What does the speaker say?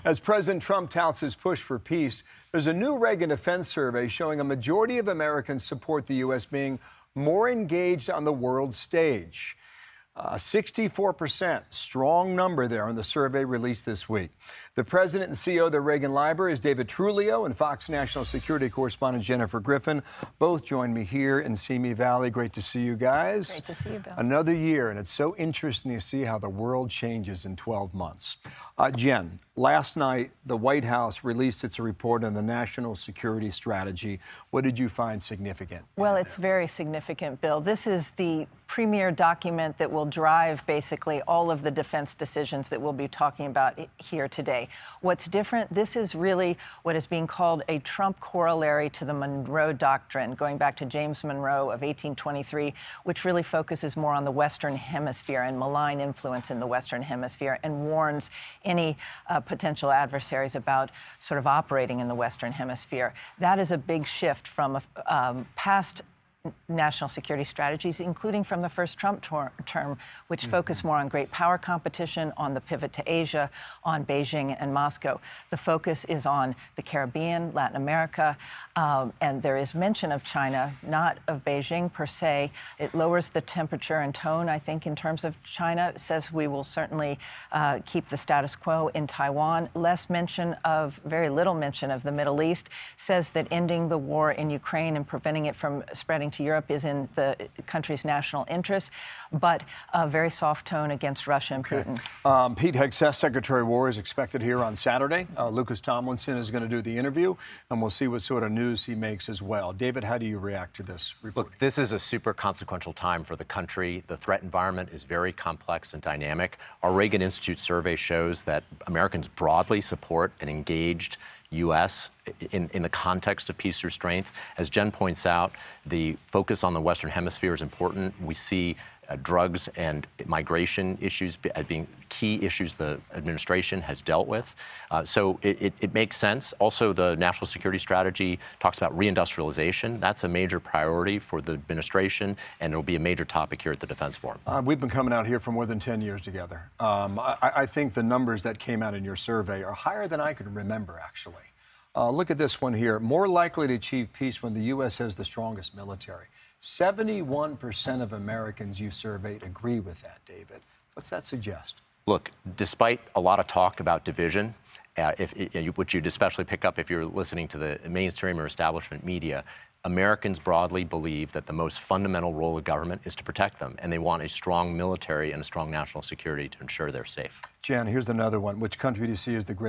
As President Trump touts his push for peace, there's a new Reagan Defense survey showing a majority of Americans support the U.S. being more engaged on the world stage. 64%, strong number there on the survey released this week. The president and CEO of the Reagan Library is David Trulio, and Fox National Security correspondent Jennifer Griffin both join me here in Simi Valley. Great to see you guys. Great to see you, Bill. Another year, and it's so interesting to see how the world changes in 12 months. Jen, last night, the White House released its report on the national security strategy. What did you find significant? Well, it's very significant, Bill. This is the premier document that will drive basically all of the defense decisions that we'll be talking about here today. What's different, this is really what is being called a Trump corollary to the Monroe Doctrine, going back to James Monroe of 1823, which really focuses more on the Western Hemisphere and malign influence in the Western Hemisphere, and warns any potential adversaries about sort of operating in the Western Hemisphere. That is a big shift from past national security strategies, including from the first Trump term, which focused more on great power competition, on the pivot to Asia, on Beijing and Moscow. The focus is on the Caribbean, Latin America, and there is mention of China, not of Beijing per se. It lowers the temperature and tone, I think, in terms of China. It says we will certainly keep the status quo in Taiwan. Very little mention of the Middle East. Says that ending the war in Ukraine and preventing it from spreading to Europe is in the country's national interest, but a very soft tone against Russia and Putin. Pete Hegseth, Secretary of War, is expected here on Saturday. Lucas Tomlinson is going to do the interview, and we'll see what sort of news he makes as well. David, how do you react to this report? Look, this is a super consequential time for the country. The threat environment is very complex and dynamic. Our Reagan Institute survey shows that Americans broadly support an engaged U.S. in the context of peace through strength. As Jen points out, the focus on the Western Hemisphere is important. We see drugs and migration issues as being key issues the administration has dealt with. So it makes sense. Also, the national security strategy talks about reindustrialization. That's a major priority for the administration, and it'll be a major topic here at the Defense Forum. We've been coming out here for more than 10 years together. I think the numbers that came out in your survey are higher than I can remember, actually. Look at this one here. More likely to achieve peace when the U.S. has the strongest military. 71% of Americans you surveyed agree with that, David. What's that suggest? Look, despite a lot of talk about division, which you'd especially pick up if you're listening to the mainstream or establishment media, Americans broadly believe that the most fundamental role of government is to protect them, and they want a strong military and a strong national security to ensure they're safe. Jan, here's another one. Which country do you see as the greatest